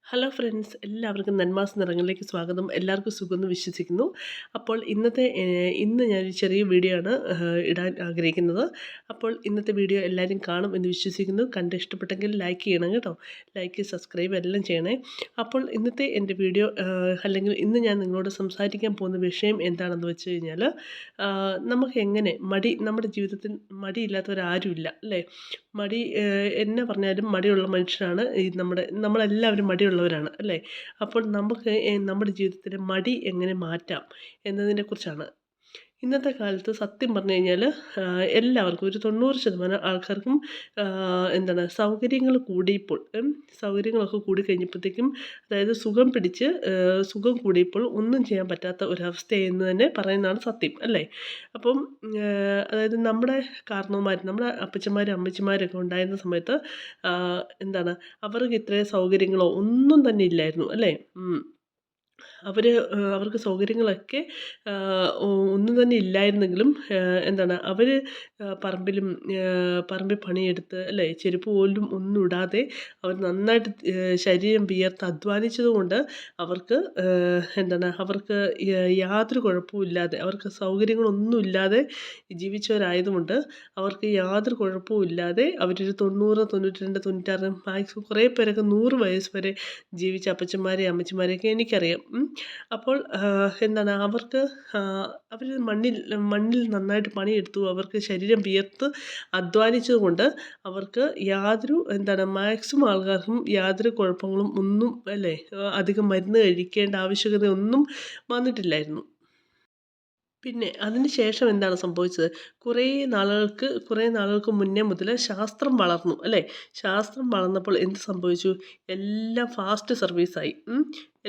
Hello friends, എല്ലാവർക്കും നന്മാസ് നിറങ്ങളിലേക്ക് സ്വാഗതം. എല്ലാവർക്കും സുഖമെന്ന് വിശ്വസിക്കുന്നു. അപ്പോൾ ഇന്ന് ഞാനൊരു ചെറിയ വീഡിയോ ആണ് ഇടാൻ ആഗ്രഹിക്കുന്നത്. അപ്പോൾ ഇന്നത്തെ വീഡിയോ എല്ലാവരും കാണും എന്ന് വിശ്വസിക്കുന്നു. കണ്ട് ഇഷ്ടപ്പെട്ടെങ്കിൽ ലൈക്ക് ചെയ്യണം കേട്ടോ. ലൈക്ക്, സബ്സ്ക്രൈബ് എല്ലാം ചെയ്യണേ. അപ്പോൾ ഇന്നത്തെ എൻ്റെ വീഡിയോ അല്ലെങ്കിൽ ഇന്ന് ഞാൻ നിങ്ങളോട് സംസാരിക്കാൻ പോകുന്ന വിഷയം എന്താണെന്ന് വെച്ച് കഴിഞ്ഞാൽ, നമുക്ക് എങ്ങനെ നമ്മുടെ ജീവിതത്തിൽ മടിയില്ലാത്തവരാരുമില്ല അല്ലേ? എന്നെ പറഞ്ഞാലും മടിയുള്ള മനുഷ്യരാണ് നമ്മളെല്ലാവരും മടിയുള്ളവരാണ് അല്ലേ? അപ്പോൾ നമുക്ക് നമ്മുടെ ജീവിതത്തിലെ മടി എങ്ങനെ മാറ്റാം എന്നതിനെക്കുറിച്ചാണ്. ഇന്നത്തെ കാലത്ത് സത്യം പറഞ്ഞു കഴിഞ്ഞാൽ എല്ലാവർക്കും ഒരു 90% ആൾക്കാർക്കും സൗകര്യങ്ങൾ കൂടിയപ്പോൾ സൗകര്യങ്ങളൊക്കെ കൂടിക്കഴിഞ്ഞപ്പോഴത്തേക്കും, അതായത് സുഖം കൂടിയപ്പോൾ ഒന്നും ചെയ്യാൻ പറ്റാത്ത ഒരവസ്ഥയെന്ന് തന്നെ പറയുന്നതാണ് സത്യം അല്ലേ? അപ്പം അതായത് നമ്മുടെ നമ്മുടെ അപ്പച്ചന്മാരും അമ്മച്ചിമാരൊക്കെ ഉണ്ടായിരുന്ന സമയത്ത് അവർക്ക് ഇത്രയും സൗകര്യങ്ങളോ ഒന്നും തന്നെ ഇല്ലായിരുന്നു അല്ലേ? അവർക്ക് സൗകര്യങ്ങളൊക്കെ ഒന്നും തന്നെ ഇല്ലായിരുന്നെങ്കിലും അവർ പറമ്പിൽ പണിയെടുത്ത് അല്ലേ, ചെരുപ്പ് പോലും ഒന്നും ഇടാതെ അവർ നന്നായിട്ട് ശരീരം വിയർത്ത് അധ്വാനിച്ചത് കൊണ്ട് അവർക്ക് യാതൊരു കുഴപ്പമില്ലാതെ, അവർക്ക് സൗകര്യങ്ങളൊന്നും ഇല്ലാതെ ജീവിച്ചവരായതുകൊണ്ട് അവർക്ക് യാതൊരു കുഴപ്പമില്ലാതെ അവരൊരു 90, 92, 96, മാക്സിമം കുറേ പേരൊക്കെ 100 വയസ്സ് വരെ ജീവിച്ച അപ്പച്ചന്മാരെയും അമ്മച്ചിമാരെയൊക്കെ എനിക്കറിയാം. അപ്പോൾ അവർക്ക് അവർ മണ്ണിൽ നന്നായിട്ട് പണിയെടുത്തു, അവർക്ക് ശരീരം വിയർത്ത് അധ്വാനിച്ചത് കൊണ്ട് അവർക്ക് മാക്സിമം ആൾക്കാർക്കും യാതൊരു കുഴപ്പങ്ങളും ഒന്നും അല്ലേ, അധികം മരുന്ന് കഴിക്കേണ്ട ആവശ്യകതയൊന്നും വന്നിട്ടില്ലായിരുന്നു. പിന്നെ അതിന് ശേഷം എന്താണ് സംഭവിച്ചത്? കുറേ നാളുകൾക്ക് മുന്നേ മുതൽ ശാസ്ത്രം വളർന്നു അല്ലേ? ശാസ്ത്രം വളർന്നപ്പോൾ എന്ത് സംഭവിച്ചു? എല്ലാം ഫാസ്റ്റ് സർവീസായി.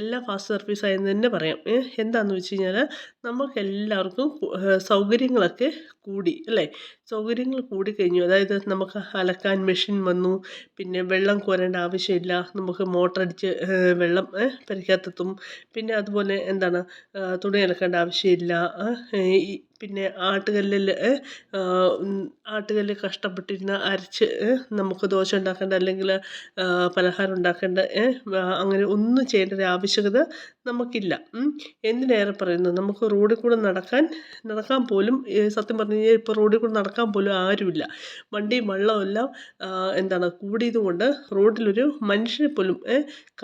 എല്ലാം ഫാസ്റ്റ് സർവീസായെന്ന് തന്നെ പറയാം. എന്താണെന്ന് വെച്ച് കഴിഞ്ഞാൽ, നമുക്കെല്ലാവർക്കും സൗകര്യങ്ങളൊക്കെ കൂടി അല്ലേ? സൗകര്യങ്ങൾ കൂടിക്കഴിഞ്ഞു. അതായത് നമുക്ക് അലക്കാൻ മെഷീൻ വന്നു. പിന്നെ വെള്ളം കോരേണ്ട ആവശ്യമില്ല. നമുക്ക് മോട്ടറടിച്ച് വെള്ളം പെരയ്ക്കകത്തെത്തും. പിന്നെ അതുപോലെ തുണി അലക്കേണ്ട ആവശ്യമില്ല. പിന്നെ ആട്ടുകല്ലിൽ കഷ്ടപ്പെട്ടിരുന്ന് അരച്ച് നമുക്ക് ദോശ ഉണ്ടാക്കേണ്ട, അല്ലെങ്കിൽ പലഹാരം ഉണ്ടാക്കേണ്ട, അങ്ങനെ ഒന്നും ചെയ്യേണ്ട ഒരു ആവശ്യകത നമുക്കില്ല. എന്തിനേറെ പറയുന്നു, നമുക്ക് റോഡിൽ കൂടെ നടക്കാൻ പോലും സത്യം പറഞ്ഞു കഴിഞ്ഞാൽ ഇപ്പോൾ റോഡിൽ കൂടെ നടക്കാൻ പോലും ആരുമില്ല. വണ്ടിയും വള്ളവും എല്ലാം കൂടിയത് കൊണ്ട് റോഡിലൊരു മനുഷ്യനെ പോലും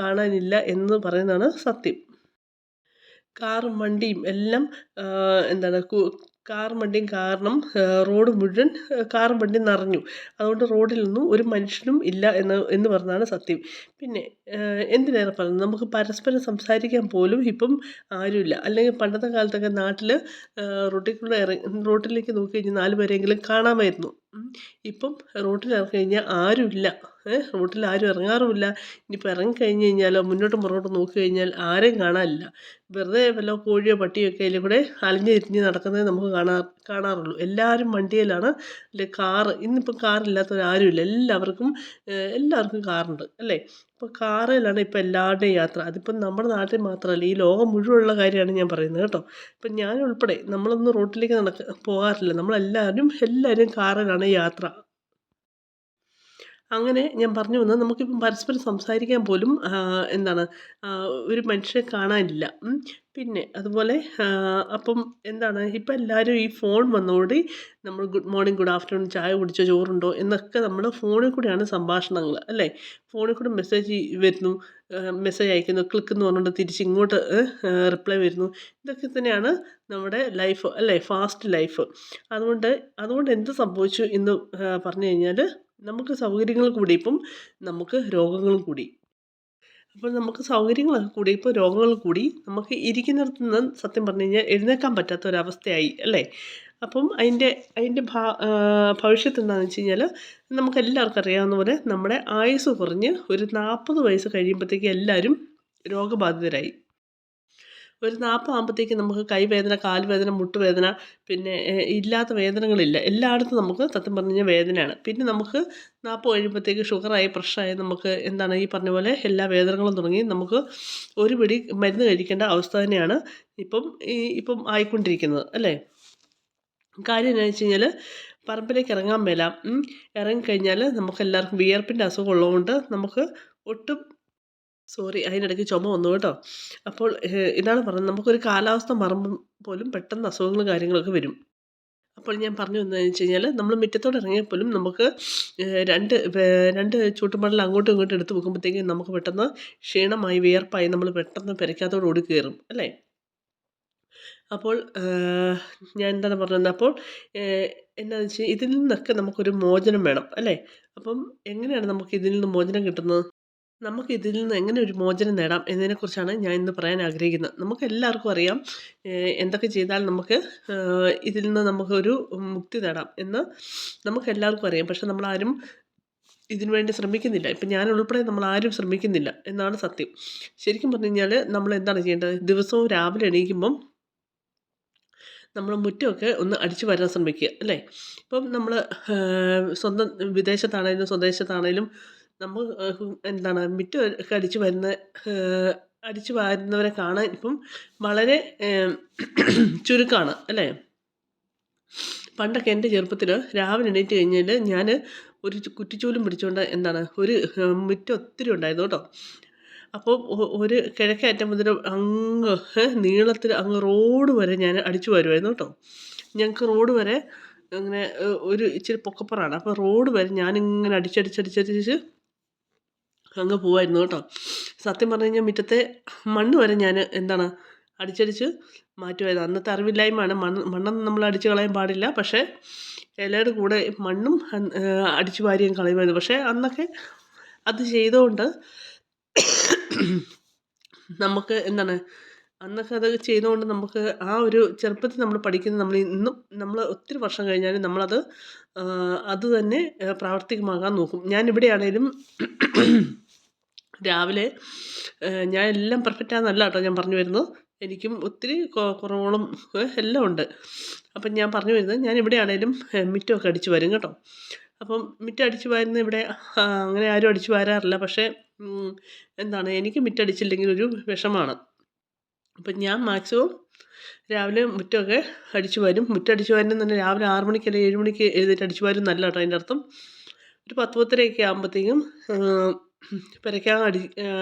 കാണാനില്ല എന്ന് പറയുന്നതാണ് സത്യം. കാറും വണ്ടിയും എല്ലാം കാറും വണ്ടിയും കാരണം റോഡ് മുഴുവൻ കാറും വണ്ടിയും നിറഞ്ഞു. അതുകൊണ്ട് റോഡിലൊന്നും ഒരു മനുഷ്യനും ഇല്ല എന്ന് പറഞ്ഞതാണ് സത്യം. പിന്നെ എന്തിനേറെ പറയുന്നത്, നമുക്ക് പരസ്പരം സംസാരിക്കാൻ പോലും ഇപ്പം ആരുമില്ല. അല്ലെങ്കിൽ പണ്ടത്തെ കാലത്തൊക്കെ നാട്ടിൽ റോട്ടിലേക്ക് നോക്കി കഴിഞ്ഞാൽ 4 പേരെങ്കിലും കാണാമായിരുന്നു. ഇപ്പം റോട്ടിൽ ഇറങ്ങി കഴിഞ്ഞാൽ ആരുമില്ല. റോട്ടിൽ ആരും ഇറങ്ങാറുമില്ല. ഇനിയിപ്പോൾ ഇറങ്ങിക്കഴിഞ്ഞ് കഴിഞ്ഞാലോ, മുന്നോട്ടും പുറകോട്ടും നോക്കി കഴിഞ്ഞാൽ ആരെയും കാണാനില്ല. വെറുതെ വല്ല കോഴിയോ പട്ടിയോ ഒക്കെ അതിൽ കൂടെ അലഞ്ഞ് തിരിഞ്ഞ് നടക്കുന്നത് നമുക്ക് കാണാറുള്ളൂ. എല്ലാവരും വണ്ടിയിലാണ്, അല്ലെ കാറ്. ഇന്നിപ്പം കാറില്ലാത്തവരാരുമില്ല. എല്ലാവർക്കും കാറുണ്ട് അല്ലേ? ഇപ്പോൾ കാറിലാണ് ഇപ്പോൾ എല്ലാവരുടെയും യാത്ര. അതിപ്പം നമ്മുടെ നാട്ടിൽ മാത്രമല്ല, ഈ ലോകം മുഴുവനുള്ള കാര്യമാണ് ഞാൻ പറയുന്നത് കേട്ടോ. ഇപ്പം ഞാനുൾപ്പെടെ നമ്മളൊന്നും റോട്ടിലേക്ക് പോകാറില്ല. എല്ലാവരും കാറിലാണ് യാത്ര. അങ്ങനെ ഞാൻ പറഞ്ഞു വന്നത്, നമുക്കിപ്പം പരസ്പരം സംസാരിക്കാൻ പോലും ഒരു മനുഷ്യനെ കാണാനില്ല. പിന്നെ അതുപോലെ അപ്പം ഇപ്പം എല്ലാവരും ഈ ഫോൺ വന്നതോടുകൂടി നമ്മൾ ഗുഡ് മോർണിംഗ്, ഗുഡ് ആഫ്റ്റർനൂൺ, ചായ കുടിച്ചോ, ചോറുണ്ടോ എന്നൊക്കെ നമ്മൾ ഫോണിൽ കൂടെയാണ് സംഭാഷണങ്ങൾ അല്ലേ? ഫോണിൽ കൂടെ മെസ്സേജ് വരുന്നു, മെസ്സേജ് അയക്കുന്നു, ക്ലിക്ക് എന്ന് പറഞ്ഞുകൊണ്ട് തിരിച്ച് ഇങ്ങോട്ട് റിപ്ലൈ വരുന്നു. ഇതൊക്കെ തന്നെയാണ് നമ്മുടെ ലൈഫ് അല്ലേ? Fast life. അതുകൊണ്ട് എന്ത് സംഭവിച്ചു എന്ന് പറഞ്ഞു കഴിഞ്ഞാൽ, നമുക്ക് സൗകര്യങ്ങൾ കൂടിയപ്പം നമുക്ക് രോഗങ്ങളും കൂടി. അപ്പോൾ നമുക്ക് സൗകര്യങ്ങളൊക്കെ കൂടിയപ്പോൾ രോഗങ്ങൾ കൂടി. നമുക്ക് ഇരിക്കുന്നിടത്ത് നിന്ന് സത്യം പറഞ്ഞു കഴിഞ്ഞാൽ എഴുന്നേൽക്കാൻ പറ്റാത്ത ഒരവസ്ഥയായി അല്ലേ? അപ്പം അതിൻ്റെ ഭവിഷ്യത്ത് എന്താണെന്ന് വെച്ച് കഴിഞ്ഞാൽ, നമുക്കെല്ലാവർക്കും അറിയാവുന്ന പോലെ നമ്മുടെ ആയുസ്സ് കുറഞ്ഞ് ഒരു 40 വയസ്സ് കഴിയുമ്പോഴത്തേക്കും എല്ലാവരും രോഗബാധിതരായി. ഒരു 40 ആകുമ്പോഴത്തേക്കും നമുക്ക് കൈവേദന, കാൽവേദന, മുട്ടുവേദന, പിന്നെ ഇല്ലാത്ത വേദനകളില്ല. എല്ലായിടത്തും നമുക്ക് സത്യം പറഞ്ഞു കഴിഞ്ഞാൽ വേദനയാണ്. പിന്നെ നമുക്ക് 40 കഴിയുമ്പോഴത്തേക്ക് ഷുഗറായി, പ്രഷറായി, നമുക്ക് ഈ പറഞ്ഞ പോലെ എല്ലാ വേദനകളും തുടങ്ങി. നമുക്ക് ഒരു പിടി മരുന്ന് കഴിക്കേണ്ട അവസ്ഥ തന്നെയാണ് ഇപ്പം ആയിക്കൊണ്ടിരിക്കുന്നത് അല്ലേ? കാര്യം എന്താണെന്ന് വെച്ച് കഴിഞ്ഞാൽ, പറമ്പിലേക്ക് ഇറങ്ങാൻ മേല. ഇറങ്ങിക്കഴിഞ്ഞാൽ നമുക്കെല്ലാവർക്കും വിയർപ്പിൻ്റെ അസുഖം ഉള്ളതുകൊണ്ട് നമുക്ക് ഒട്ടും സോറി, അതിനിടയ്ക്ക് ചുമ വന്നു കേട്ടോ. അപ്പോൾ ഇതാണ് പറഞ്ഞത്, നമുക്കൊരു കാലാവസ്ഥ മാറുമ്പം പോലും പെട്ടെന്ന് അസുഖങ്ങളും കാര്യങ്ങളൊക്കെ വരും. അപ്പോൾ ഞാൻ പറഞ്ഞു വന്നതെന്ന് വെച്ച് കഴിഞ്ഞാൽ, നമ്മൾ മുറ്റത്തോട്ട് ഇറങ്ങിയാൽ പോലും നമുക്ക് 2 ചൂട്ടുമണൽ അങ്ങോട്ടും ഇങ്ങോട്ടും എടുത്ത് വെക്കുമ്പോഴത്തേക്കും നമുക്ക് പെട്ടെന്ന് ക്ഷീണമായി വിയർപ്പായി നമ്മൾ പെട്ടെന്ന് പെരയ്ക്കകത്തോട്ട് ഓടി കയറും അല്ലേ? അപ്പോൾ ഞാൻ എന്താണ് പറഞ്ഞത്, അപ്പോൾ എന്നാന്ന് വെച്ചാൽ ഇതിൽ നിന്നൊക്കെ നമുക്കൊരു മോചനം വേണം അല്ലേ? അപ്പം എങ്ങനെയാണ് നമുക്ക് ഇതിൽ നിന്ന് മോചനം കിട്ടുന്നത്? നമുക്ക് ഇതിൽ നിന്ന് എങ്ങനെ ഒരു മോചനം നേടാം എന്നതിനെക്കുറിച്ചാണ് ഞാൻ ഇന്ന് പറയാൻ ആഗ്രഹിക്കുന്നത്. നമുക്കെല്ലാവർക്കും അറിയാം, എന്തൊക്കെ ചെയ്താൽ നമുക്ക് ഇതിൽ നിന്ന് നമുക്കൊരു മുക്തി നേടാം എന്ന് നമുക്കെല്ലാവർക്കും അറിയാം. പക്ഷെ നമ്മളാരും ഇതിനു വേണ്ടി ശ്രമിക്കുന്നില്ല. ഇപ്പം ഞാനുൾപ്പെടെ നമ്മളാരും ശ്രമിക്കുന്നില്ല എന്നാണ് സത്യം. ശരിക്കും പറഞ്ഞു കഴിഞ്ഞാൽ നമ്മളെന്താണ് ചെയ്യേണ്ടത്? ദിവസവും രാവിലെ എണീക്കുമ്പം നമ്മൾ മുറ്റമൊക്കെ ഒന്ന് അടിച്ചു വാരാൻ ശ്രമിക്കുക അല്ലേ? ഇപ്പം നമ്മൾ സ്വന്തം വിദേശത്താണേലും സ്വദേശത്താണേലും നമ്മൾ എന്താണ് മുറ്റം ഒക്കെ അടിച്ചു വാരുന്നവരെ കാണാൻ ഇപ്പം വളരെ ചുരുക്കമാണ് അല്ലേ? പണ്ടൊക്കെ എൻ്റെ ചെറുപ്പത്തിൽ രാവിലെ എണീറ്റ് കഴിഞ്ഞാൽ ഞാൻ ഒരു കുറ്റിച്ചൂലും പിടിച്ചുകൊണ്ട് ഒരു മുറ്റം ഒത്തിരി ഉണ്ടായിരുന്നു കേട്ടോ. അപ്പോൾ ഒരു കിഴക്കേ അറ്റം മുതൽ അങ്ങ് നീളത്തിൽ അങ്ങ് റോഡ് വരെ ഞാൻ അടിച്ചു വാരുമായിരുന്നു കേട്ടോ. ഞങ്ങൾക്ക് റോഡ് വരെ അങ്ങനെ ഒരു ഇച്ചിരി പൊക്കപ്പുറമാണ്. അപ്പോൾ റോഡ് വരെ ഞാനിങ്ങനെ അടിച്ചടിച്ചടിച്ചടിച്ച് അങ്ങ് പോവായിരുന്നു കേട്ടോ. സത്യം പറഞ്ഞു കഴിഞ്ഞാൽ മുറ്റത്തെ മണ്ണ് വരെ ഞാൻ അടിച്ചടിച്ച് മാറ്റുമായിരുന്നു. അന്നത്തെ അറിവില്ലായ്മയാണ്. മണ്ണൊന്നും നമ്മൾ അടിച്ച് കളയാൻ പാടില്ല. പക്ഷേ ഇലയുടെ കൂടെ മണ്ണും അടിച്ചു വാരിയും കളയുമായിരുന്നു. പക്ഷേ അന്നൊക്കെ അത് ചെയ്തുകൊണ്ട് നമുക്ക് അന്നൊക്കെ അത് ചെയ്തുകൊണ്ട് നമുക്ക് ആ ഒരു ചെറുപ്പത്തിൽ നമ്മൾ പഠിക്കുന്നത് നമ്മൾ ഇന്നും നമ്മൾ ഒത്തിരി വർഷം കഴിഞ്ഞാലും നമ്മളത് അത് തന്നെ പ്രാവർത്തികമാകാൻ നോക്കും. ഞാനിവിടെയാണേലും രാവിലെ ഞാൻ എല്ലാം പെർഫെക്റ്റാന്നല്ല കേട്ടോ ഞാൻ പറഞ്ഞു വരുന്നത്. എനിക്കും ഒത്തിരി കുറവുകളും എല്ലാം ഉണ്ട്. അപ്പം ഞാൻ പറഞ്ഞു വരുന്നത്, ഞാൻ ഇവിടെയാണേലും മുറ്റമൊക്കെ അടിച്ചു വാരും കേട്ടോ. അപ്പം മുറ്റം അടിച്ചു വാരുന്ന ഇവിടെ അങ്ങനെ ആരും അടിച്ചു വാരാറില്ല. പക്ഷേ എനിക്ക് മുറ്റടിച്ചില്ലെങ്കിൽ ഒരു വിഷമമാണ്. അപ്പം ഞാൻ മാക്സിമം രാവിലെ മുറ്റമൊക്കെ അടിച്ചു വാരും. മുറ്റം അടിച്ചു വാരുന്നത് തന്നെ രാവിലെ 6 മണിക്ക് അല്ലെങ്കിൽ 7 മണിക്ക് എഴുന്നേറ്റ് അടിച്ചു വാരും നല്ല കേട്ടോ. അതിൻ്റെ അർത്ഥം ഒരു 10-10:30 ആകുമ്പോഴത്തേക്കും പെരയ്ക്കകം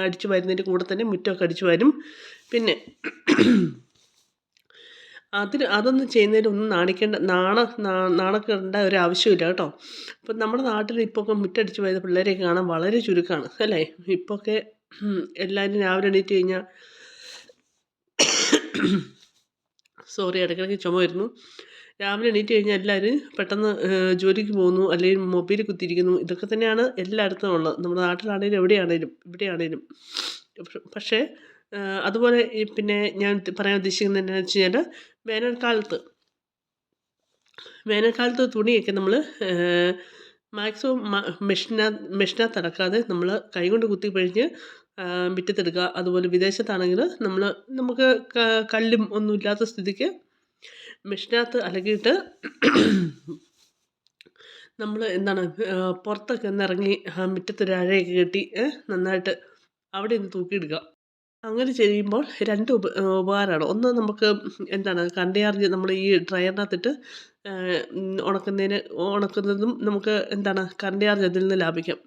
അടിച്ചു വാരുന്നതിൻ്റെ കൂടെ തന്നെ മുറ്റമൊക്കെ അടിച്ചു വാരും. പിന്നെ അതൊന്നും ചെയ്യുന്നതിലൊന്നും നാണക്കേണ്ട ഒരു ആവശ്യമില്ല കേട്ടോ. അപ്പം നമ്മുടെ നാട്ടിൽ ഇപ്പോൾ മുറ്റടിച്ച് വരുന്ന പിള്ളേരെയൊക്കെ കാണാൻ വളരെ ചുരുക്കമാണ് അല്ലേ? ഇപ്പോഴൊക്കെ എല്ലാവരും രാവിലെ എണീറ്റ് കഴിഞ്ഞാൽ സോറി, ഇടയ്ക്കിടയ്ക്ക് ചുമ വരുന്നു. രാവിലെ എണീറ്റ് കഴിഞ്ഞാൽ എല്ലാവരും പെട്ടെന്ന് ജോലിക്ക് പോകുന്നു, അല്ലെങ്കിൽ മൊബൈലിൽ കുത്തിയിരിക്കുന്നു. ഇതൊക്കെ തന്നെയാണ് എല്ലായിടത്തും ഉള്ളത്. നമ്മുടെ നാട്ടിലാണേലും ഇവിടെയാണേലും. പക്ഷേ അതുപോലെ പിന്നെ ഞാൻ പറയാൻ ഉദ്ദേശിക്കുന്നത് എന്താണെന്ന് വെച്ച് കഴിഞ്ഞാൽ, വേനൽക്കാലത്ത് തുണിയൊക്കെ നമ്മൾ മാക്സിമം മെഷീനകത്ത് അടക്കാതെ നമ്മൾ കൈകൊണ്ട് കുത്തിപ്പിഴിഞ്ഞ് മുറ്റത്തെടുക്കുക. അതുപോലെ വിദേശത്താണെങ്കിൽ നമുക്ക് കല്ലും ഒന്നും ഇല്ലാത്ത സ്ഥിതിക്ക് മെഷീനകത്ത് അലക്കിയിട്ട് നമ്മൾ പുറത്തൊക്കെ ഒന്നിറങ്ങി മുറ്റത്തൊരു അഴയൊക്കെ കെട്ടി നന്നായിട്ട് അവിടെ ഒന്ന് തൂക്കിയിടുക. അങ്ങനെ ചെയ്യുമ്പോൾ 2 ഉപകാരമാണ്. ഒന്ന്, നമുക്ക് കണ്ടയാർഞ്ഞ് നമ്മൾ ഈ ഡ്രയറിനകത്തിട്ട് ഉണക്കുന്നതും നമുക്ക് കണ്ടയാർഞ്ഞ് അതിൽ നിന്ന് ലാഭിക്കാം.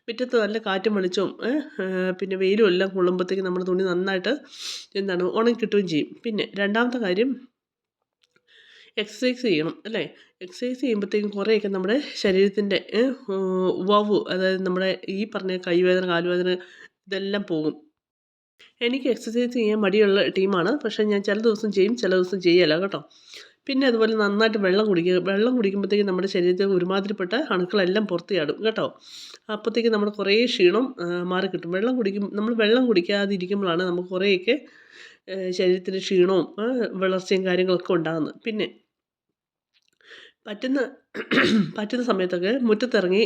മുറ്റത്ത് നല്ല കാറ്റും വെളിച്ചവും പിന്നെ വെയിലും എല്ലാം കൊള്ളുമ്പോഴത്തേക്കും നമ്മുടെ തുണി നന്നായിട്ട് ഉണങ്ങി കിട്ടുകയും ചെയ്യും. പിന്നെ രണ്ടാമത്തെ കാര്യം, എക്സസൈസ് ചെയ്യണം അല്ലേ? എക്സസൈസ് ചെയ്യുമ്പോഴത്തേക്കും കുറേയൊക്കെ നമ്മുടെ ശരീരത്തിൻ്റെ ഉവ്വ്, അതായത് നമ്മുടെ ഈ പറഞ്ഞ കൈവേദന, കാലുവേദന ഇതെല്ലാം പോകും. എനിക്ക് എക്സസൈസ് ചെയ്യാൻ മടിയുള്ള ടീമാണ്. പക്ഷേ ഞാൻ ചില ദിവസം ചെയ്യും, ചില ദിവസം ചെയ്യില്ല കേട്ടോ. പിന്നെ അതുപോലെ നന്നായിട്ട് വെള്ളം കുടിക്കുക. വെള്ളം കുടിക്കുമ്പോഴത്തേക്കും നമ്മുടെ ശരീരത്തിൽ ഒരുമാതിരിപ്പെട്ട അണുക്കളെല്ലാം പുറത്ത് ചാടും കേട്ടോ. അപ്പോഴത്തേക്കും നമ്മുടെ കുറേ ക്ഷീണം മാറിക്കിട്ടും. നമ്മൾ വെള്ളം കുടിക്കാതിരിക്കുമ്പോഴാണ് നമുക്ക് കുറേയൊക്കെ ശരീരത്തിന് ക്ഷീണവും വളർച്ചയും കാര്യങ്ങളൊക്കെ ഉണ്ടാകുന്നത്. പിന്നെ പറ്റുന്ന സമയത്തൊക്കെ മുറ്റത്തിറങ്ങി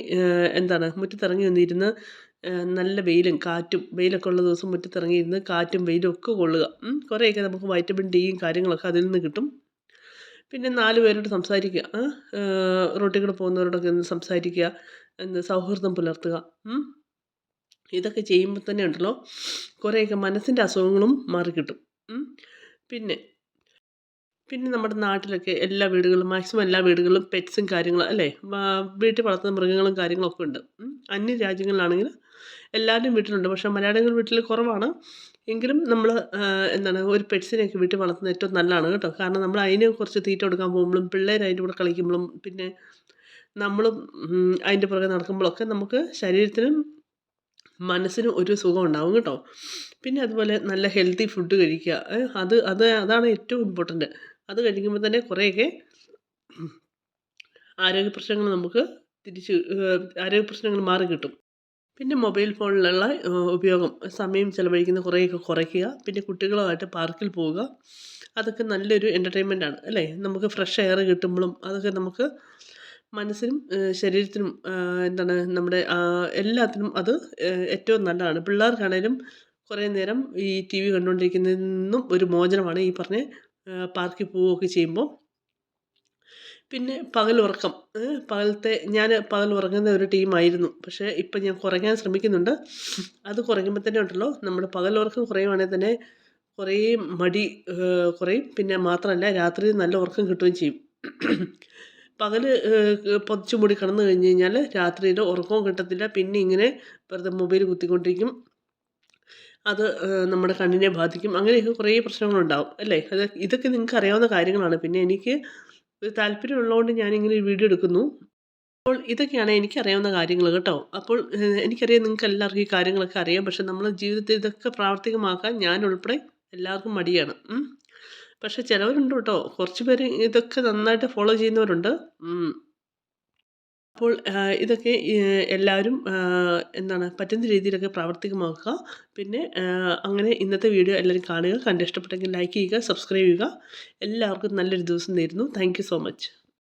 ഒന്നിരുന്ന് നല്ല വെയിലൊക്കെ ഉള്ള ദിവസം മുറ്റത്തിറങ്ങിയിരുന്ന് കാറ്റും വെയിലും ഒക്കെ കൊള്ളുക. കുറേയൊക്കെ നമുക്ക് വൈറ്റമിൻ ഡിയും കാര്യങ്ങളൊക്കെ അതിൽ നിന്ന് കിട്ടും. പിന്നെ 4 പേരോട് സംസാരിക്കുക, റോട്ടിൽ കൂടെ പോകുന്നവരോടൊക്കെ ഒന്ന് സംസാരിക്കുക, സൗഹൃദം പുലർത്തുക. ഇതൊക്കെ ചെയ്യുമ്പോൾ തന്നെ ഉണ്ടല്ലോ കുറേയൊക്കെ മനസ്സിൻ്റെ അസുഖങ്ങളും മാറിക്കിട്ടും. പിന്നെ നമ്മുടെ നാട്ടിലൊക്കെ മാക്സിമം എല്ലാ വീടുകളിലും പെറ്റ്സും കാര്യങ്ങളും അല്ലേ, വീട്ടിൽ വളർത്തുന്ന മൃഗങ്ങളും കാര്യങ്ങളൊക്കെ ഉണ്ട്. അന്യ രാജ്യങ്ങളിലാണെങ്കിൽ എല്ലാവരുടെയും വീട്ടിലുണ്ട്. പക്ഷേ മലയാളികളുടെ വീട്ടിൽ കുറവാണ്. എങ്കിലും നമ്മൾ എന്താണ് ഒരു പെറ്റ്സിനെയൊക്കെ വീട്ടിൽ വളർത്തുന്നത് ഏറ്റവും നല്ലതാണ് കേട്ടോ. കാരണം നമ്മൾ അതിന് കുറച്ച് തീറ്റ കൊടുക്കാൻ പോകുമ്പോഴും പിള്ളേർ അതിൻ്റെ കൂടെ കളിക്കുമ്പോഴും പിന്നെ നമ്മളും അതിൻ്റെ പുറകെ നടക്കുമ്പോഴൊക്കെ നമുക്ക് ശരീരത്തിനും മനസ്സിനും ഒരു സുഖം ഉണ്ടാവും കേട്ടോ. പിന്നെ അതുപോലെ നല്ല ഹെൽത്തി ഫുഡ് കഴിക്കുക. അതാണ് ഏറ്റവും ഇമ്പോർട്ടൻറ്റ്. അത് കഴിക്കുമ്പോൾ തന്നെ കുറേയൊക്കെ ആരോഗ്യ പ്രശ്നങ്ങൾ നമുക്ക് ആരോഗ്യ പ്രശ്നങ്ങൾ മാറി കിട്ടും. പിന്നെ മൊബൈൽ ഫോണിലുള്ള ഉപയോഗം സമയം ചിലവഴിക്കുന്നത് കുറേയൊക്കെ കുറയ്ക്കുക. പിന്നെ കുട്ടികളുമായിട്ട് പാർക്കിൽ പോവുക. അതൊക്കെ നല്ലൊരു എൻ്റർടൈൻമെൻറ്റാണ് അല്ലേ? നമുക്ക് ഫ്രഷ് എയർ കിട്ടുമ്പോഴും അതൊക്കെ നമുക്ക് മനസ്സിനും ശരീരത്തിനും എന്താണ് നമ്മുടെ എല്ലാത്തിനും അത് ഏറ്റവും നല്ലതാണ്. പിള്ളേർക്കാണേലും കുറേ നേരം ഈ ടി വി കണ്ടുകൊണ്ടിരിക്കുന്നതിൽ നിന്നും ഒരു മോചനമാണ് ഈ പറഞ്ഞ പാർക്കിൽ പോവുകയൊക്കെ ചെയ്യുമ്പോൾ. പിന്നെ പകലുറക്കം. ഞാൻ പകൽ ഉറങ്ങുന്ന ഒരു ടീമായിരുന്നു. പക്ഷേ ഇപ്പം ഞാൻ കുറയ്ക്കാൻ ശ്രമിക്കുന്നുണ്ട്. അത് കുറയ്ക്കുമ്പോൾ തന്നെ ഉണ്ടല്ലോ നമ്മുടെ പകലുറക്കം കുറയുവാണെങ്കിൽ തന്നെ കുറേ മടി കുറയും. പിന്നെ മാത്രമല്ല രാത്രി നല്ല ഉറക്കം കിട്ടുകയും ചെയ്യും. പകൽ പൊതച്ച് മൂടി കിടന്നു കഴിഞ്ഞ് കഴിഞ്ഞാൽ രാത്രിയിൽ ഉറക്കവും കിട്ടത്തില്ല. പിന്നെ ഇങ്ങനെ വെറുതെ മൊബൈൽ കുത്തിക്കൊണ്ടിരിക്കും. അത് നമ്മുടെ കണ്ണിനെ ബാധിക്കും. അങ്ങനെയൊക്കെ കുറേ പ്രശ്നങ്ങളുണ്ടാവും അല്ലേ? ഇതൊക്കെ നിങ്ങൾക്ക് അറിയാവുന്ന കാര്യങ്ങളാണ്. പിന്നെ എനിക്ക് ഒരു താല്പര്യമുള്ളതുകൊണ്ട് ഞാനിങ്ങനെ ഒരു വീഡിയോ എടുക്കുന്നു. അപ്പോൾ ഇതൊക്കെയാണ് എനിക്കറിയാവുന്ന കാര്യങ്ങൾ കേട്ടോ. അപ്പോൾ എനിക്കറിയാം നിങ്ങൾക്ക് എല്ലാവർക്കും ഈ കാര്യങ്ങളൊക്കെ അറിയാം. പക്ഷേ നമ്മുടെ ജീവിതത്തിൽ ഇതൊക്കെ പ്രാവർത്തികമാക്കാൻ ഞാൻ ഉൾപ്പെടെ എല്ലാവർക്കും മടിയാണ്. പക്ഷേ ചിലവരുണ്ട് കേട്ടോ. കുറച്ച് പേര് ഇതൊക്കെ നന്നായിട്ട് ഫോളോ ചെയ്യുന്നവരുണ്ട്. അപ്പോൾ ഇതൊക്കെ എല്ലാവരും എന്താണ് പറ്റുന്ന രീതിയിലൊക്കെ പ്രാവർത്തികമാക്കുക. പിന്നെ അങ്ങനെ ഇന്നത്തെ വീഡിയോ എല്ലാവരും കാണുക. കണ്ട് ഇഷ്ടപ്പെട്ടെങ്കിൽ ലൈക്ക് ചെയ്യുക, സബ്സ്ക്രൈബ് ചെയ്യുക. എല്ലാവർക്കും നല്ലൊരു ദിവസം നേരുന്നു. Thank you so much.